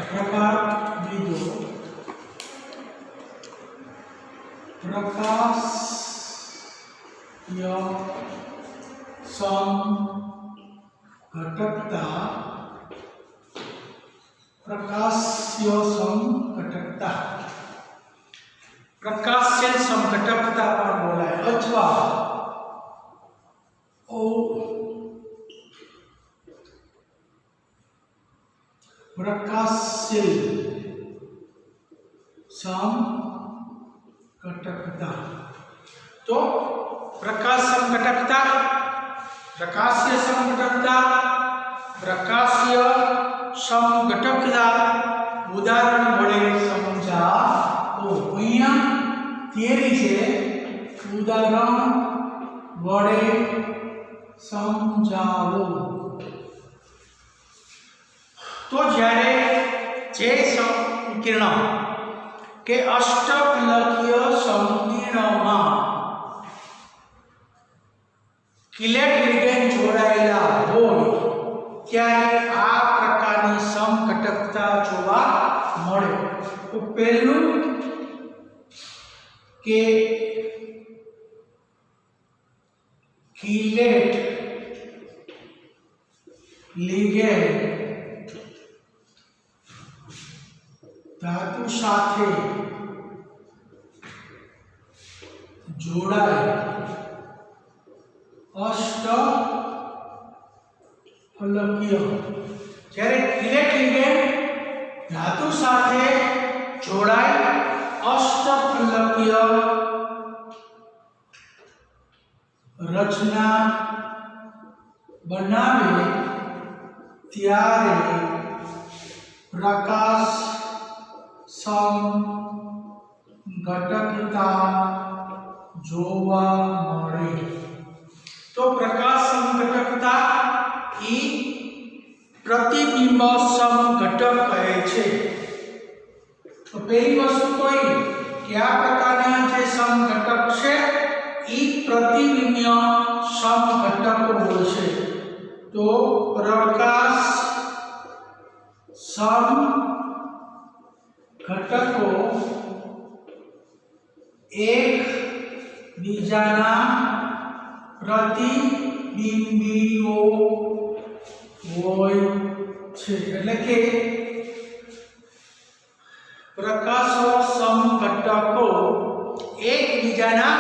प्रकार बीजो प्रकाश या समघटकता प्रकाश्य समघटकता प्रकाश्य समघटकता पर बोलाय अथवा ओ प्रकाश्य समघटकता। तो प्रकाश समघटकता, प्रकाश्य समघटकता, प्रकाश्य समघटकता उदाहरण वडे समजावो। अहींया थियरी छे, उदाहरण वडे समजावो। तो ज्यारे जे संकीर्ण के अष्टफलकीय संकीर्णमां किलेट लिगेंड जोड़ायेला होय त्यारे आ प्रकारनी समघटकता जोवा मळे। तो पहेलुं के किलेट लिगेंड धातु साथे जोड़ाय अष्टफलकीय। જ્યારે કિલેટ લિગેન્ડ ધાતુ સાથે જોડાય અષ્ટફલકીય રચના બનાવે ત્યારે પ્રકાશ समघटकता जोवा मळे। तो प्रकाश समघटकता ई प्रतिबिंब समघटक कहे छे। तो पहली वस्तु तो ई कि आ प्रकारना जे समघटक छे ई प्रतिबिंब समघटक होय छे। तो प्रकाश घटको एक बीजाना प्रतिबिंबीओ होय छे। એટલે કે પ્રકાશ સમઘટકો એકબીજાના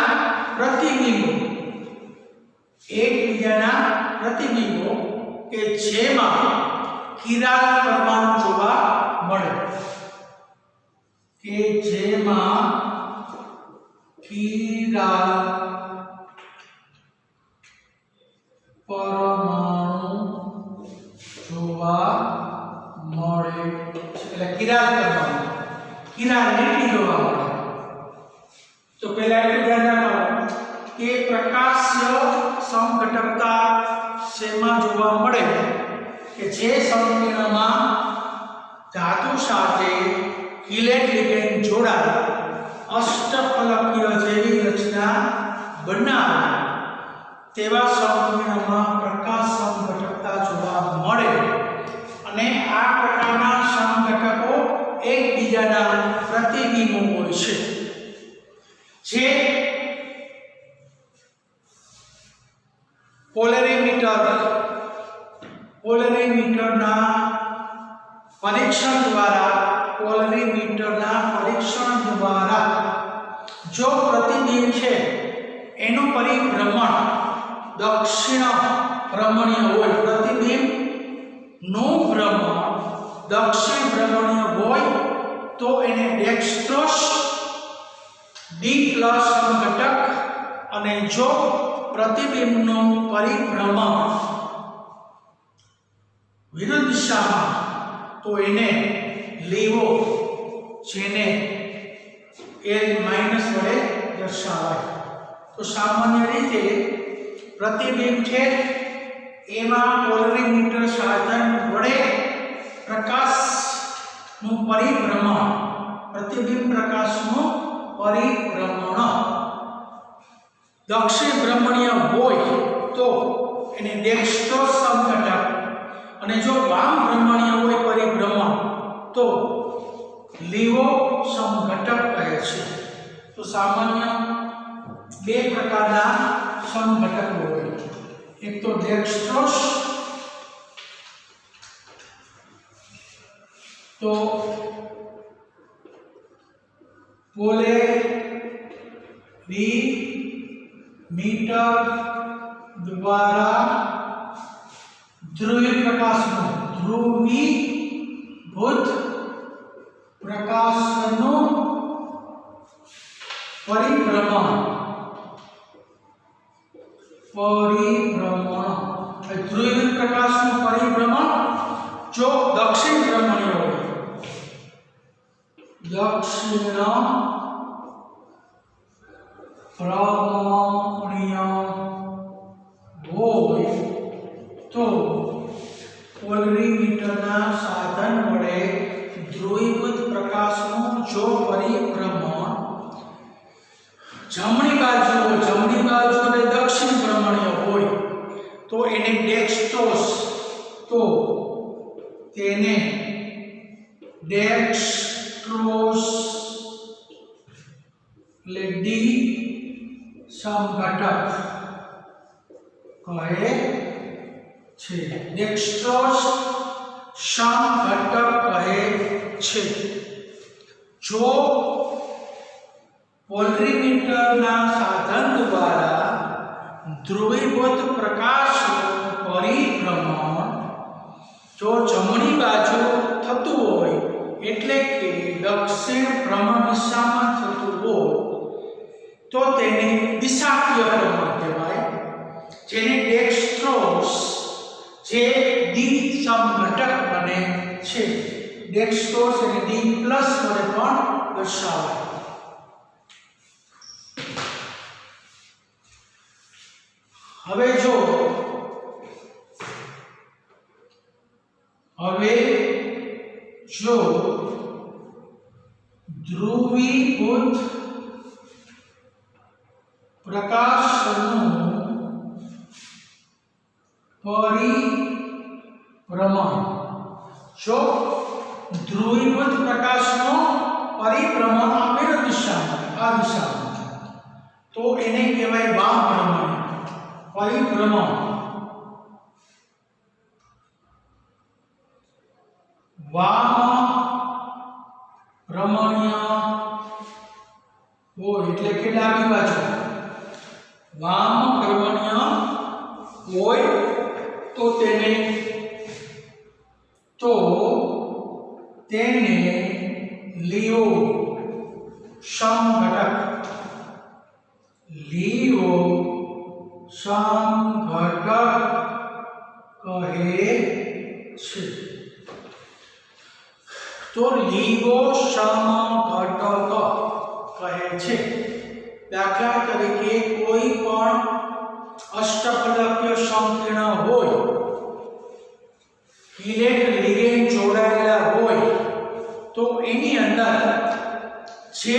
પ્રતિબિંબો કે જેમાં કિરણ પરમાણુ જોવા મળે કે જેમાં કિરણ પરમાણુ જોવા મળે એટલે કિરણ પરમાણુ કિરણ લીટી જોવા મળે। તો પહેલા એટલું ધ્યાન રાખવાનું કે પ્રકાશ્ય સમઘટકતા શેમાં જોવા મળે કે જે સંકીર્ણમાં धातु साथे किलेट लिगेंड जोड़ाय अष्टफलकीय जेवी रचना बनावे तेवा संकीर्णमां प्रकाश समघटकता जोवा मळे। अने आ प्रकारना समघटको एकबीजाना प्रतिबिंबो होय छे। जे पोलरीमीटरना परीक्षण द्वारा जो प्रतिबिंब है एनु परिभ्रमण दक्षिण भ्रमणीय होय, प्रतिबिंब नु भ्रमण दक्षिण भ्रमणीय होय तो एने डेक्स्ट्रोस डी प्लस समघटक अने जो प्रतिबिंब नु परिभ्रमण विरुद्ध दिशामां तो इन्हें लीवो जेने एल माइनस वडे दर्शावाय। तो सामान्य रीते प्रतिबिंब छे एमां पोलरीमीटर साधन वडे प्रकाश नु परिभ्रमण प्रतिबिंब प्रकाश नु परिभ्रमण दक्षिण भ्रमणीय होय तो एने डेक्स्ट्रोस समघटक अने जो वाम भ्रमणीय तो सामान्य बे प्रकारना समघटको होय। एक तो डेक्स्ट्रोस, तो पोलेरीमीटर द्वारा ध्रुवीय ध्रुवीभूत प्रकाशનું परिभ्रमण ध्रुवीय प्रकाशનું परिभ्रमण जो दक्षिण भ्रमणीय હોય, दक्षिण भ्रमणीय હોય तो પોલરીમીટરના સાધન વડે ધ્રુવીભૂત પ્રકાશનું જો પરિભ્રમણ જમણી બાજુ અને દક્ષિણ ભ્રમણીય હોય તો એને ડેક્સ્ટ્રોસ, તો તેને ડેક્સ્ટ્રોસ એટલે ડી સમઘટક કહે છે। ડેક્સ્ટ્રોસ સમઘટક કહે છે। જો પોલરીમીટરના સાધન દ્વારા ધ્રુવીભૂત પ્રકાશનું પરિભ્રમણ જો જમણી બાજુ થતું હોય એટલે કે દક્ષિણ ભ્રમણ દિશામાં થતું હોય તો તેને દિશાકીય ભ્રમણ કહેવાય, જેને ડેક્સ્ટ્રોસ જે ડી સમઘટક બને છે। ડેક્સ્ટ્રોસ અને ડી પ્લસ વડે પણ દર્શાવાય। હવે જો ધ્રુવીભૂત પ્રકાશનું પરિભ્રમણ, જો ધ્રુવીભૂત પ્રકાશનું પરિભ્રમણ આપેલ દિશામાં આ દિશામાં તો એને કહેવાય વામ ભ્રમણ પરિભ્રમણ। वाम भ्रमणीय हो એટલે કે ડાબી બાજુ વામ ભ્રમણીય હોય તો તેને લિયો સમઘટક કહે છે। तो लीगो समघटक कहे छे। दाखला तरीके कोई पण अष्टफलकीय संकीर्ण होय, इलेक्ट लिगेंड जोड़ायेला होय तो एनी अंदर जे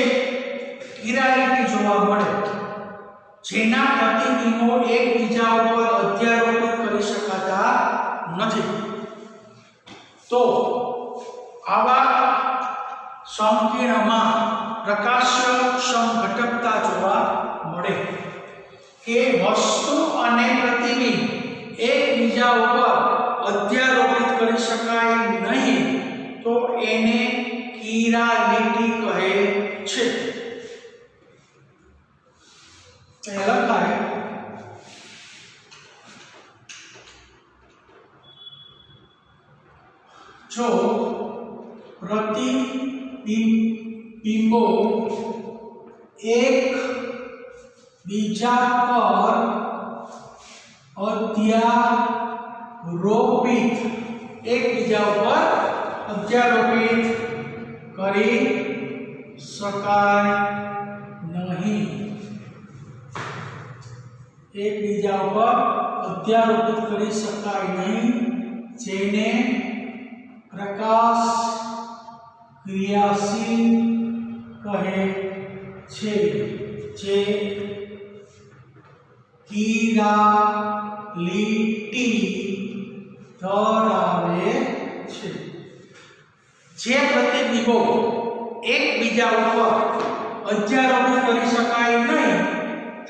किरालिटी जोवा मळे, जेना प्रतिबिंबो एकबीजा पर अध्यारोपित करी शकाता नथी, तो आवा संकीर्णमां प्रकाश्य समघटकता जोवा मळे के वस्तु अने प्रतिबिंब एकबीजा पर अध्यारोपित करी शकाय नहीं तो एने किरालिटी कहे छे। पहला काय जो प्रतिबिंबो एक बीजा पर अध्यारोपित करी शकाय नहीं, एक बीजा पर अध्यारोपित करी शकाय नहीं, जेने प्रकाश क्रियाशील कहे छे, जे किरालिटी धरावे छे। जे प्रतिबिंबो एकबीजा पर અધ્યારોપિત કરી શકાય નહીં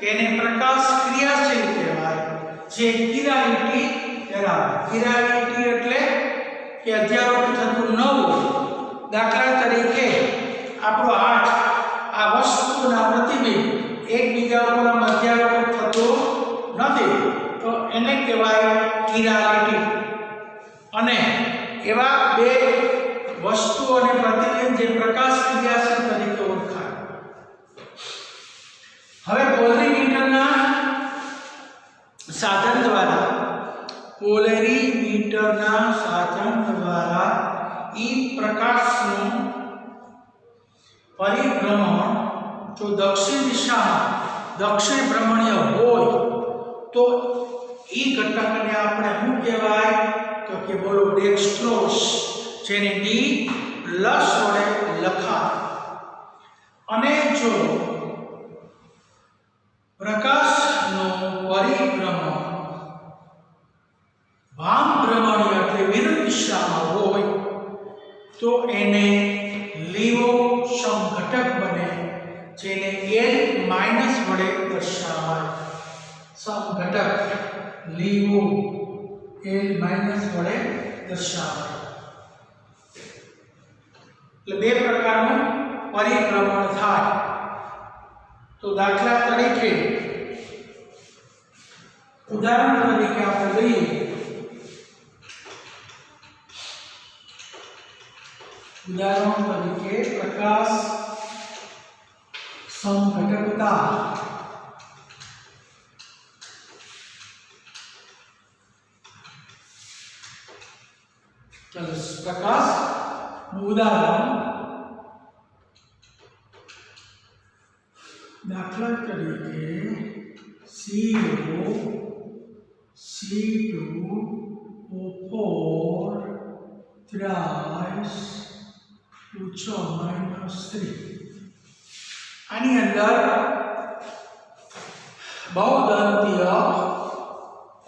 તેને પ્રકાશ ક્રિયાશીલ કહેવાય જે કિરાલિટી ધરાવે કિરાલિટી એટલે કે અધ્યારોપિત થતું ન હોય દાખલા તરીકે આપણો હાથ આ વસ્તુના પ્રતિબિંબ એકબીજા ઉપર અધ્યારોપિત થતો નથી તો એને કહેવાય કિરાલિટી અને એવા બે વસ્તુ અને પ્રતિબિંબ જે પ્રકાશ ક્રિયાશીલ તરીકે ઓળખાય હવે પોલેરીમીટરના સાધન દ્વારા ઈ પ્રકાશનું પરિભ્રમણ જો દક્ષિણ દિશામાં દક્ષિણ ભ્રમણીય હોય તો ઈ ઘટકને આપણે શું કહેવાય તો કે બોલો ડેક્સ્ટ્રોસ જેને ડી પ્લસ વડે લખાય અને જો પ્રકાશનું પરિભ્રમણ વામ ભ્રમણીય એટલે વિરુદ્ધ દિશામાં હોય તો એને લીવો સમઘટક બને જેને L માઈનસ વડે દર્શાવાય સમઘટક લીવો L માઈનસ વડે દર્શાવાય એટલે બે પ્રકારનું પરિભ્રમણ થાય તો દાખલા તરીકે ઉદાહરણ તરીકે આપણે લઈએ ઉદાહરણ તરીકે પ્રકાશ સમઘટકતા चलो प्रकाश उदाहरण दाखला तरीके CO C2O4 thrice 2 - 3 આની અંદર બહુદંતીય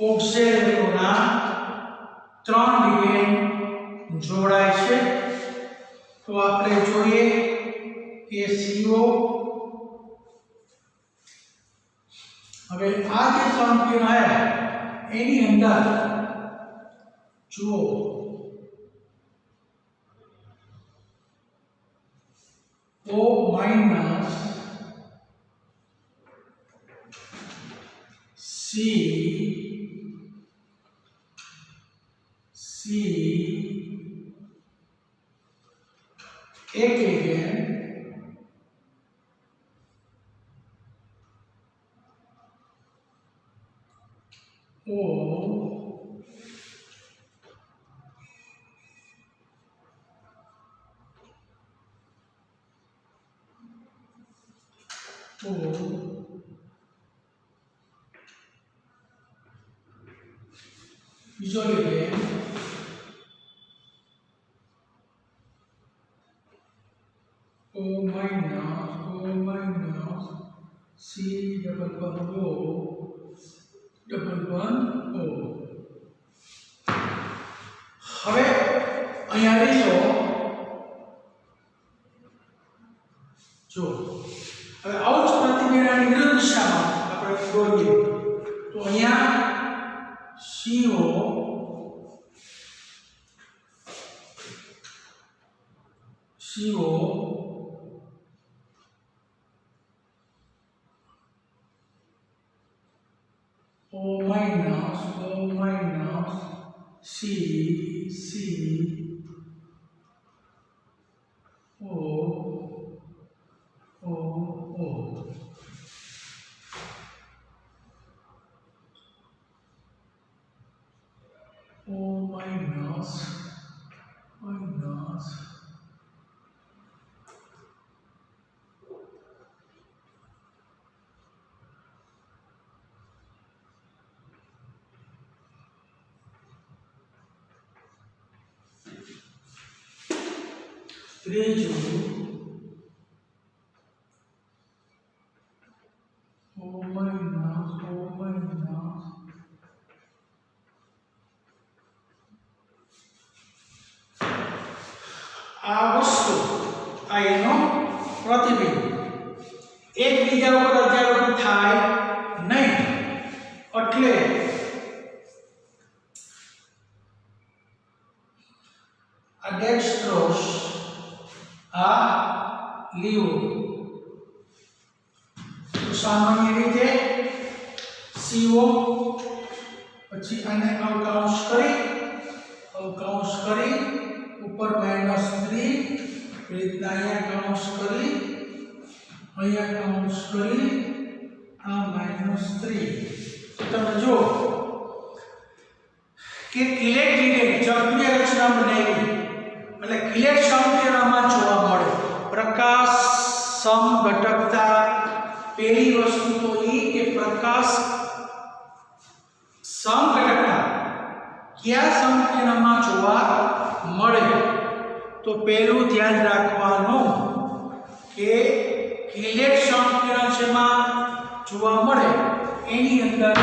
ઓક્સિજનના 3 લિગેન્ડ જોડાય છે તો આપણે જોઈએ કે CO હવે આ જે સંકીર્ણ હે એની અંદર જો O minus C एक लिगेंड O બીજો ligand O minus C double bond O double bond O હવે અહીંયા લઈશું જો હવે આવું જ પ્રતિબિંબની વિરુદ્ધ દિશામાં આપણે દોરીએ તો અહીંયા CO O minus C O minus ત્રીજું O minus આ વસ્તુ આ એનો પ્રતિબિંબ એકબીજા ઉપર અધ્યારોપિત થાય નહીં. એટલે આ ડેક્સ્ટ્રોસ, આ લીવો. તો સામાન્ય રીતે CO પછી આને અવકાશ કરી ઉપર -3 રીતના અહીંયા કૌંસ કરી અહીંયા કૌંસ કરી આ -3. તમે જો કે ઇલેક્ટ્રિક ચક્રીય રચના બનેલી એટલે ઇલેક્ટ્રિક સંકેતમાં જોવા મળે પ્રકાશ સમઘટકતા. પહેલી વસ્તુ તો એ કે પ્રકાશ સમઘટકતા કયા સંકેતમાં જોવા મળે. તો પહેલું ધ્યાન રાખવાનું કે ઇલેક્ટ્રિક સંકેત જેમાં જોવા મળે એની અંદર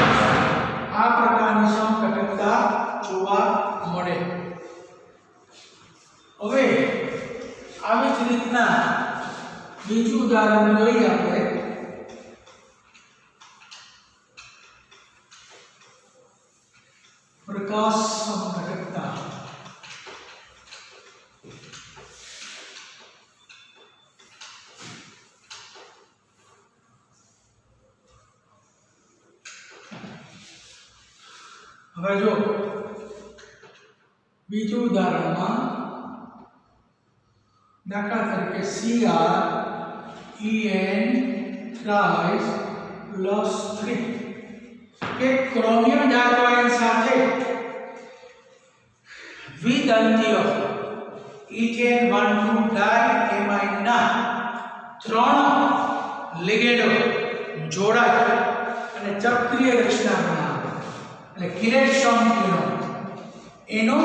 આ પ્રકારની સમઘટકતા જોવા મળે. હવે આવી જ રીતના બીજું ઉદાહરણ જોઈએ આપણે. प्रकाश समघटकता. હવે જો બીજું ઉદાહરણમાં દાખલા તરીકે CrEn thrice +3 કે ક્રોમિયમ ડાયોક્સાઇડ સાથે દ્વિદંતીય ઇથેન 1,2 ડાયએમાઇન ના 3 લિગેન્ડો જોડાય અને ચક્રીય રચના બનાવે. એટલે કિરેટ સંકેત એનો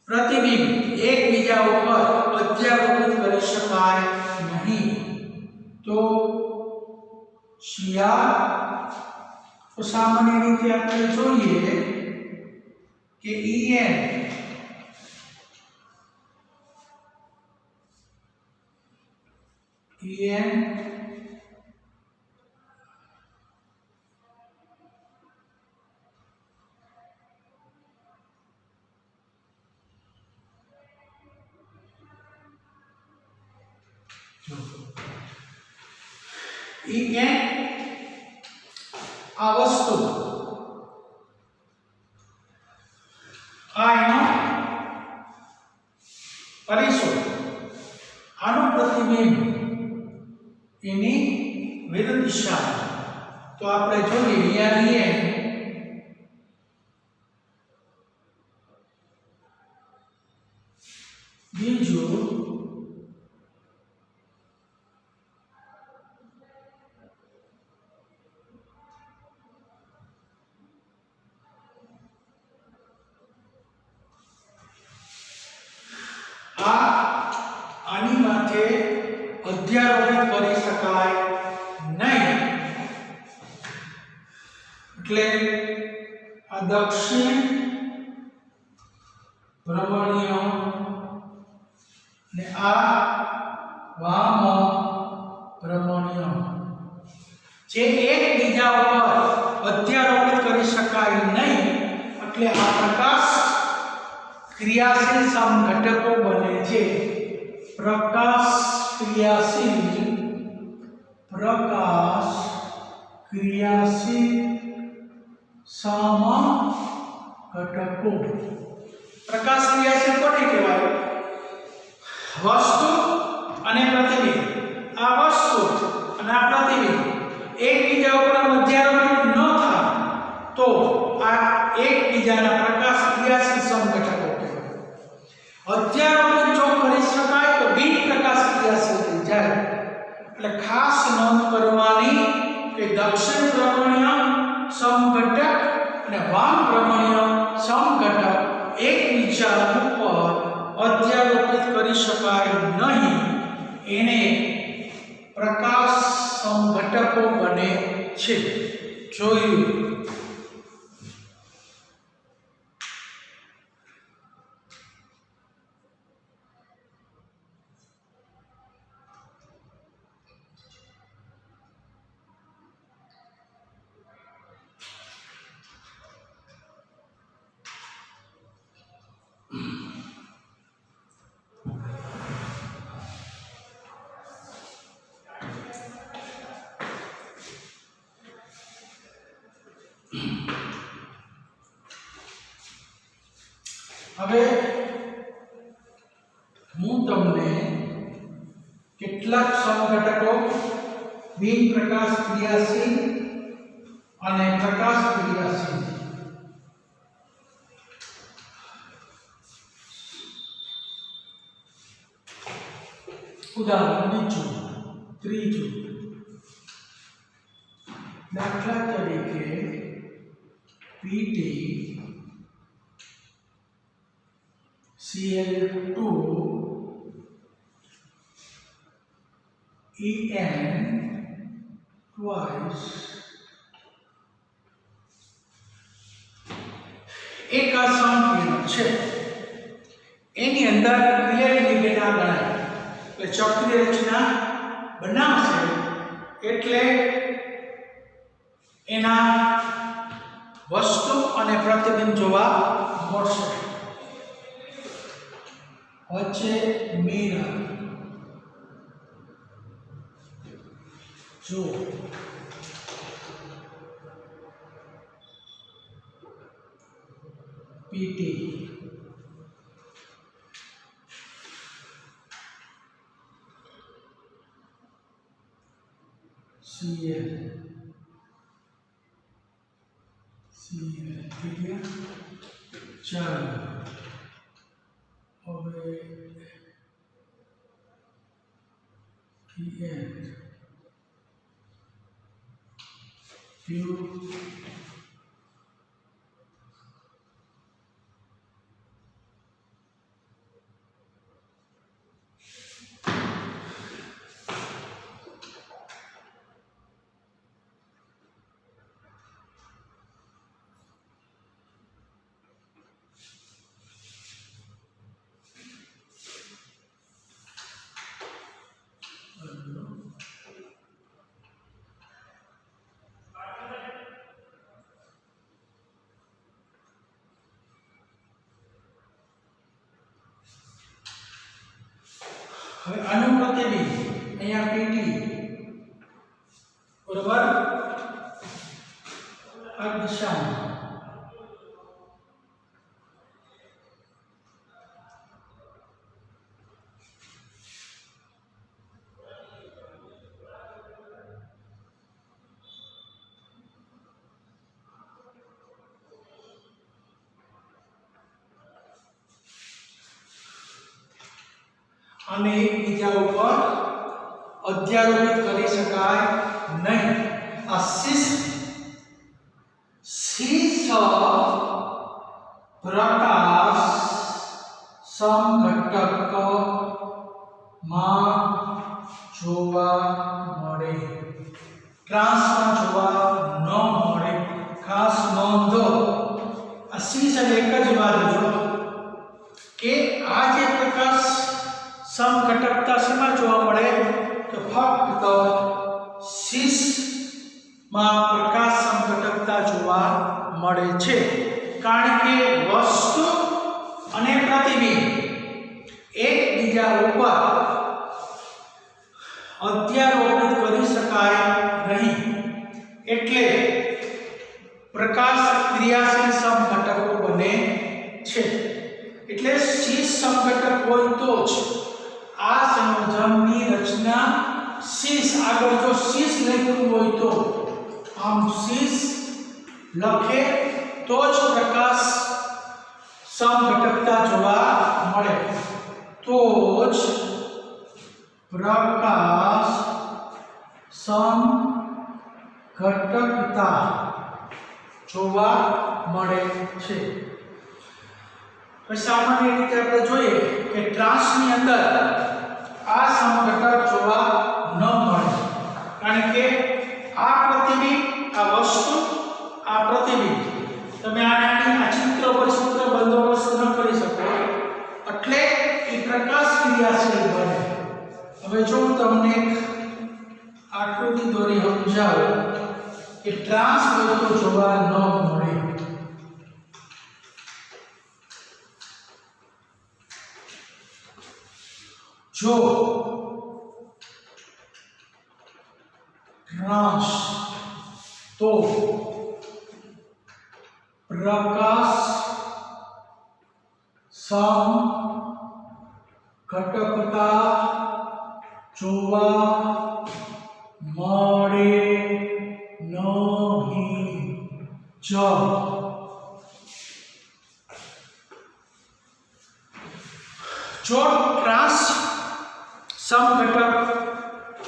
પ્રતિબિંબ એકબીજા ઉપર અધ્યારોપિત કરી શકાય નહીં. તો તો સામાન્ય રીતે આપણે જોઈએ કે En આ વસ્તુ આ એનો પરિસર આનું પ્રતિબિંબ એની વિરુદ્ધ દિશા. તો આપણે જોઈએ અહીંયા બીજું આની માથે અધ્યારોપિત કરી શકાય નહીં. એટલે આ દક્ષિણ ભ્રમણીય ને આ વામ ભ્રમણીય જે એકબીજા ઉપર અધ્યારોપિત કરી શકાય નહીં. એટલે આ પ્રકાશ ક્રિયાશીલ સમઘટકો બને છે. प्रकाश क्रियाशील समघटको. प्रकाश क्रियाशील कोने कहेवाय? वस्तु અને પ્રતિબિંબ. આ વસ્તુ અને આ પ્રતિબિંબ એકબીજા ઉપર અધ્યારોપિત ન થાય તો આ એકબીજાના પ્રકાશ ક્રિયાશીલ સમઘટકો કહેવાય. અધ્યારોપિત જો કરી શકાય તો બિન પ્રકાશ ક્રિયાશીલ થઈ જાય. એટલે ખાસ નોંધ કરવાની કે દક્ષિણ ભ્રમણીય સમઘટક અને વામ ભ્રમણીય સમઘટક એકબીજા ઉપર અધ્યારોપિત કરી શકાય નહીં. એને પ્રકાશ સમઘટકો બને છે. જોયું. હવે હું તમને કેટલાક સમઘટકો બિન પ્રકાશ ક્રિયાશીલ અને પ્રકાશ ક્રિયાશીલ ઉદાહરણ બીજું ત્રીજું દાખલા તરીકે PT Cl2 En twice एक असंकीर्ण છે એની અંદર ક્રિયાશીલ ના ગણાય એટલે ચક્રીય રચના બનાવશે એટલે એના વસ્તુ અને પ્રતિબિંબ જોવા મળશે વચ્ચે મિરર જો PT CL ठीक ચાલો હવે En ટ્યુબ હવે આનું પ્રતિબિંબ અહીંયા PT બરાબર આ દિશામાં અને એકબીજા ઉપર અધ્યારોપિત કરી શકાય નહીં આ શીર્ષ પ્રકાશ સમઘટક માં જોવા મળે ટ્રાન્સમાં જોવા ન મળે ખાસ નોંધો આ શીર્ષ એક જ વાત જો કે આ જે પ્રકાશ સમઘટકતા શેમાં જોવા મળે તો ફક્ત શીર્ષમાં પ્રકાશ સમઘટકતા જોવા મળે છે કારણ કે વસ્તુ અને પ્રતિબિંબ એકબીજા ઉપર અધ્યારોપિત કરી શકાય નહીં એટલે પ્રકાશ ક્રિયાશીલ સમઘટકો બને છે એટલે શીર્ષ સમઘટક હોય તો જ આ સંયોજનની રચના શીર્ષ આગળ જો શીર્ષ લખ્યું હોય તો આમ શીર્ષ લખે તો જ પ્રકાશ સમઘટકતા જોવા મળે તો જ પ્રકાશ સમઘટકતા જોવા મળે છે સામાન્ય રીતે આપણે જોઈએ કે ટ્રાન્સની અંદર આ સમઘટક જોવા ન મળે કારણ કે આ પ્રતિબિંબ આ વસ્તુ આ પ્રતિબિંબ તમે આ ચિત્ર પર સૂત્ર બંદોબસ્ત ન કરી શકો એટલે એ પ્રકાશ ક્રિયાશીલ બને હવે જો હું તમને આકૃતિ દોરી સમજાવું કે ટ્રાન્સ વસ્તુ જોવા ન મળે જો ટ્રાન્સ તો પ્રકાશ સમઘટકતા જોવા મળે નહીં. જો ટ્રાન્સ સમઘટક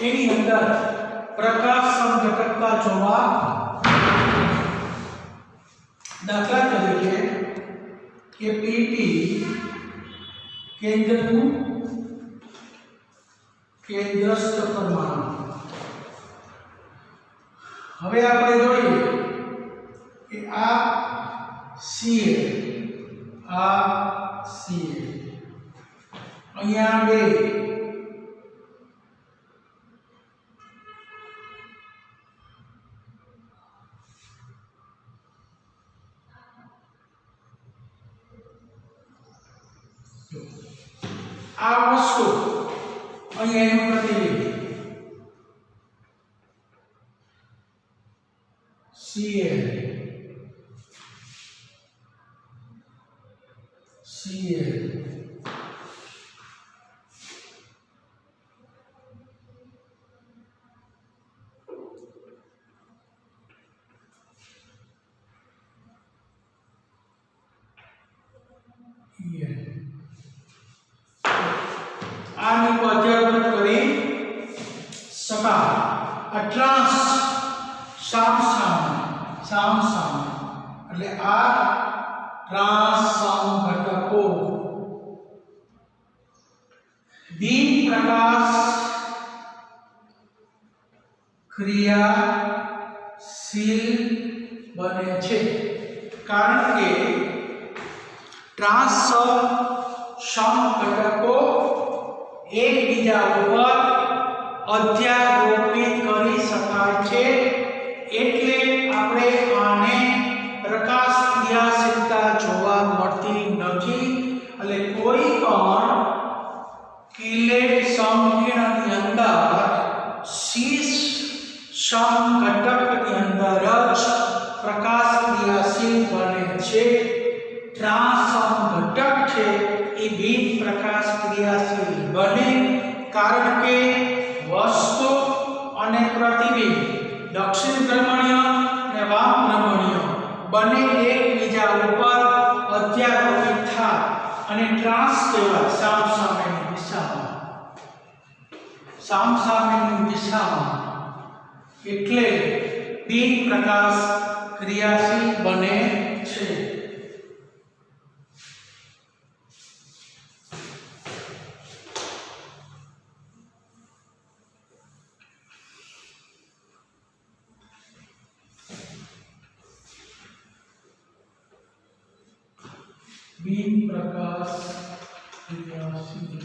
એની અંદર પ્રકાશ સમઘટકતા જોવા, દાખલા તરીકે કે પીટી કેન્દ્રનું કેન્દ્રસ્થ પરમાણુ. હવે આપણે જોઈએ કે આ Ca, અહીંયા બે આ વસ્તુ અહીંયા એનું પ્રતિબિંબ Cl આની પર અધ્યારોપ કરી શકાય. આ ટ્રાન્સ સામસામે એટલે આ ટ્રાન્સ સમઘટકો બિન પ્રકાશ ક્રિયાશીલ બને છે, કારણ કે ટ્રાન્સ સમઘટકો એકબીજા ઉપર અધ્યારોપિત કરી શકાય છે. એટલે આપણે આને પ્રકાશ ક્રિયાશીલતા જોવા મળતી નથી. એટલે કોઈ પણ કિલેટ સંકીર્ણની અંદર શીશ સમઘટકની અંદર જ પ્રકાશ ક્રિયાશીલ બને છે. ટ્રાન્સ સમઘટક છે એ બિન પ્રકાશ ક્રિયાશીલ બને, કારણ કે વસ્તુ અને પ્રતિબિંબ દક્ષિણ ભ્રમણીય અને વામ ભ્રમણીય બંને એકબીજા ઉપર અધ્યારોપિત થાય અને ટ્રાન્સ કહેવાય સામસામેની દિશામાં, એટલે બિન પ્રકાશ ક્રિયાશીલ બને છે. બિન પ્રકાશ ક્રિયાશીલ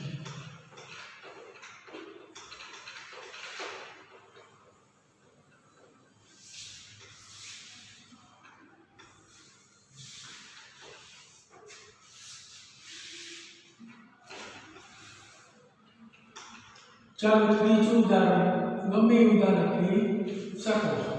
ચાલો ત્રીજું ઉદાહરણ ગમે ઉદાહરણ લખી શકો છો.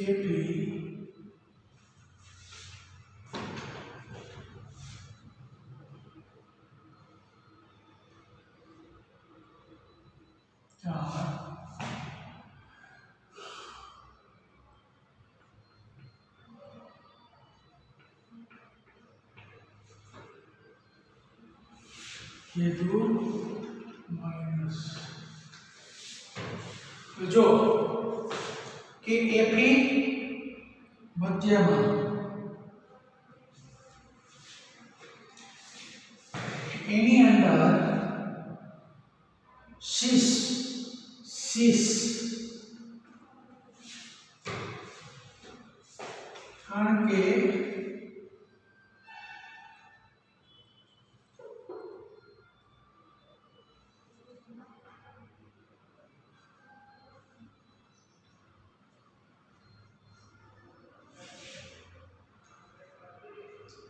એપી K2 minus જો કે એપી મધ્યમાં એની અંદર શીશ કારણ કે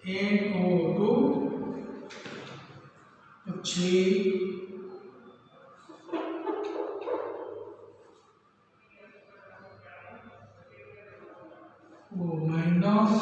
NO2 પછી O માઈનસ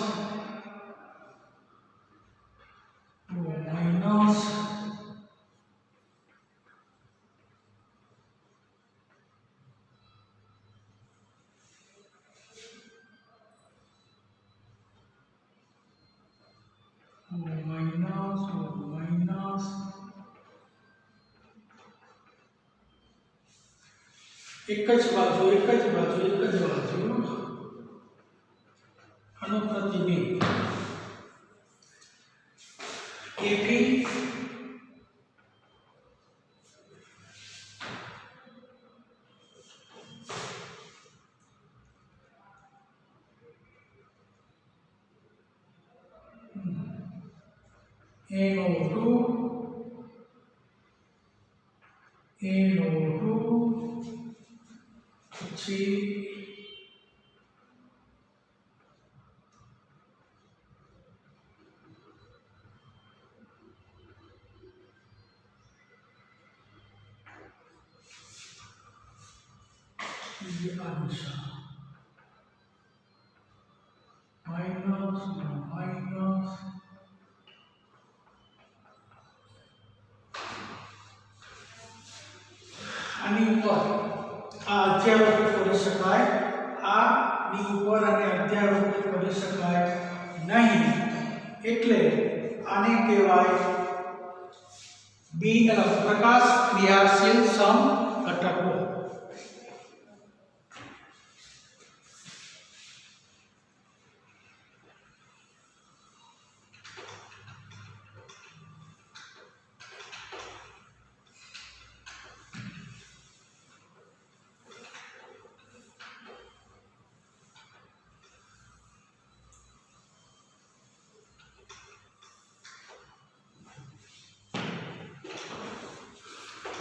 एक ज बाजू अनुप्रतिबिंब AP NO2 પછી माइनस આની ઉપર આ અધ્યારોપિત કરી શકાય, આની ઉપર અને અધ્યારોપિત કરી શકાય નહીં, એટલે આને કહેવાય પ્રકાશ ક્રિયાશીલ સમઘટકો.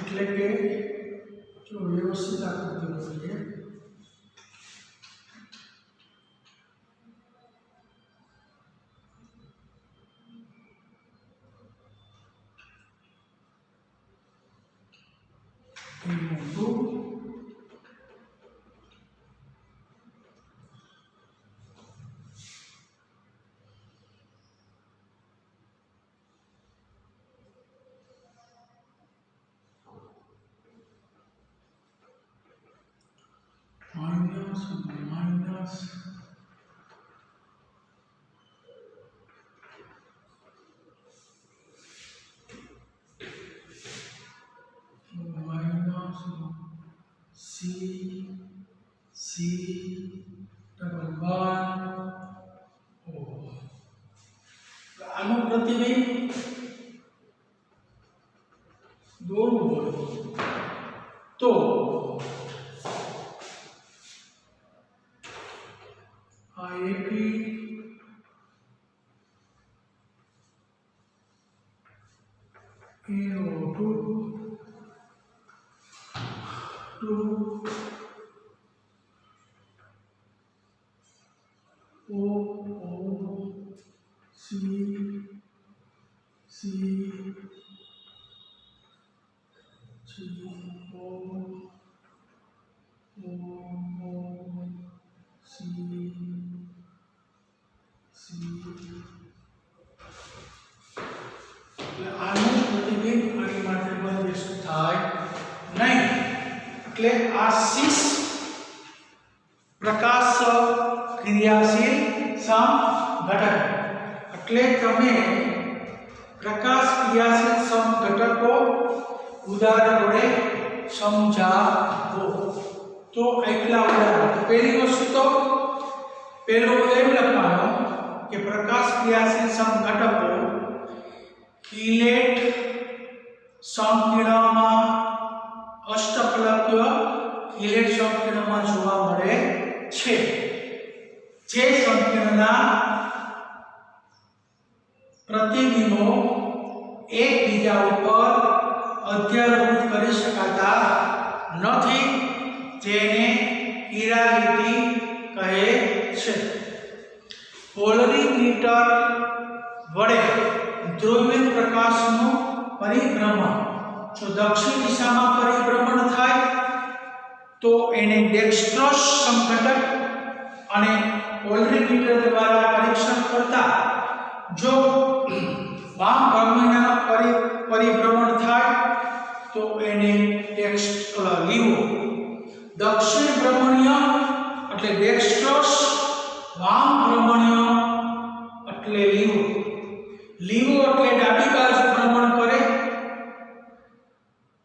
એટલે કે જો વ્યવસ્થિત આકૃતિ જોઈએ माइनस सी डबल वन अनुप्रतिबिंब दौड़વું હોય તો AP NO2 એટલે આ 6 પ્રકાશ ક્રિયાશીલ સમઘટક. એટલે તમે પ્રકાશ ક્રિયાશીલ સમઘટકો ઉદાહરણ વડે સમજાવો. તો એટલા ઉદાહરણ. પહેલી વસ્તુ તો પહેલું એમ લખવાનું કે પ્રકાશ ક્રિયાશીલ સમઘટકો કિલેટ સંકીર્ણમાં અષ્ટફલકીય કિલેટ સંકીર્ણમાં જોવા મળે છે, જે સંકીર્ણના પ્રતિબિંબો એકબીજા ઉપર અધ્યારોપિત કરી શકાતા નથી, જેને કિરાલિટી કહે છે. પોલરીમીટર वडे ध्रुवीय प्रकाशનું પરિભ્રમણ જો દક્ષિણ દિશામાં પરિભ્રમણ થાય તો એને ડેક્સ્ટ્રોસ સમઘટક અને પોલરીમીટર દ્વારા પરીક્ષણ કરતા જો વામ ભ્રમણીના પરિભ્રમણ થાય તો એને લીવો દક્ષિણ ભ્રમણીય એટલે ડેક્સ્ટ્રોસ વામ ભ્રમણીય એટલે લીવો લીવો એટલે ડાબી બાજુ ભ્રમણ કરે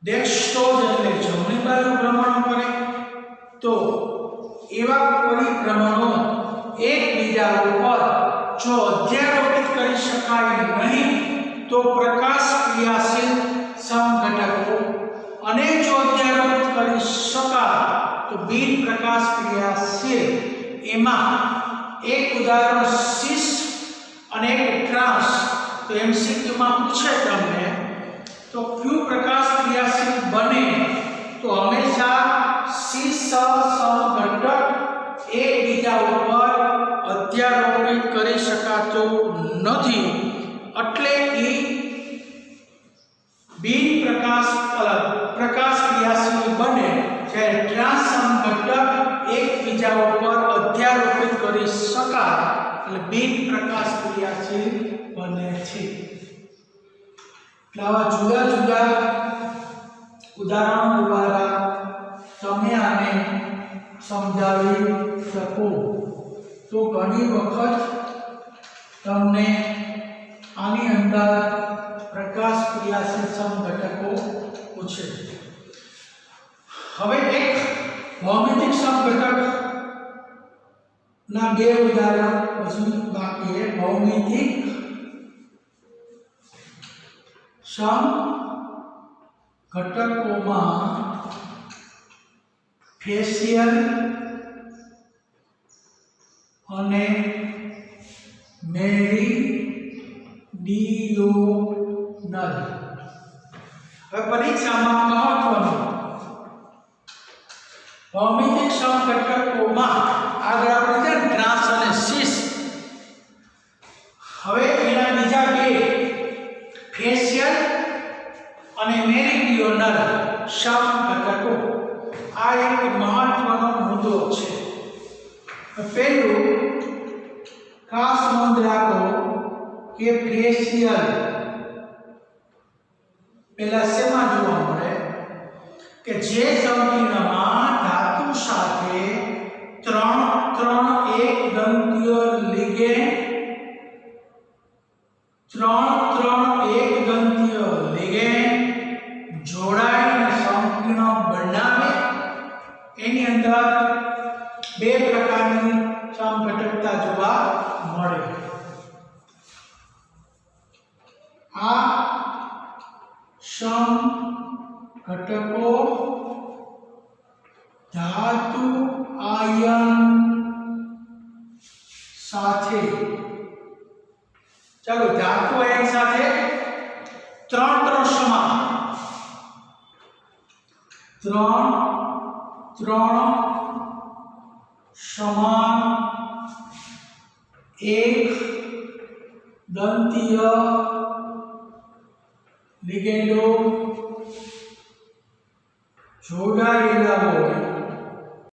ડેક્સ્ટ્રોસ એટલે જમણી બાજુ ભ્રમણ કરે તો એવા પરિભ્રમણો એકબીજા ઉપર જો અધ્યારોપિત કરી શકાય નહીં તો પ્રકાશ ક્રિયાશીલ સમઘટકો અને જો અધ્યારોપિત કરી શકાય તો બિન પ્રકાશ ક્રિયાશીલ એમાં એક ઉદાહરણ સિસ અને એક ટ્રાન્સ તો એમસીક્યુ માં પૂછે તમને તો ક્યુ પ્રકાશ ક્રિયાશીલ બને તો હંમેશા સિસ સમઘટક એકબીજા ઉપર અધ્યારોપિત કરી શકાતો નથી એટલે એ બિન પ્રકાશ ક્રિયાશીલ બને જ્યારે ટ્રાન્સ સમઘટક એકબીજા ઉપર અધ્યારોપિત કરી શકાય એટલે બિન પ્રકાશ ક્રિયાશીલ બને છે આવા જુદા જુદા ઉદાહરણો દ્વારા તમે આને સમજાવી શકો તો ઘણી વખત તમને આની અંદર પ્રકાશ ક્રિયાશીલ સમઘટકો પૂછે હવે એક ભૌમિતિક સમઘટક ના બે ઉદાહરણ પછી બાકી છે ભૌમિતિક સમઘટકોમાં ફેશિયલ અને મેરીડિયોનલ હવે પરીક્ષામાં મહત્વનું ભૌમિતિક સમઘટકોમાં આગળ આપણે છે ટ્રાન્સ અને સિસ હવે એના બીજા બે ફેશિયલ અને મેરીડિયોનલ સમઘટકો આ એક મહત્વનો મુદ્દો છે પહેલું ખાસ નોંધ રાખો કે ફેશિયલ પેલા શેમાં જોવા મળે કે જે સંકીર્ણમાં ધાતુ સાથે ત્રણ એક દંતીય લિગેન્ડ જોડાઈને સંકીર્ણ બનાવે એની અંદર બે પ્રકારની સમઘટકતા જોવા મળે આ સમઘટકો ધાતુ આયન સાથે ચાલો ધાતુ આયન સાથે ત્રણ સમાન એક દંતીય લિગેન્ડો જોડાયેલા હોય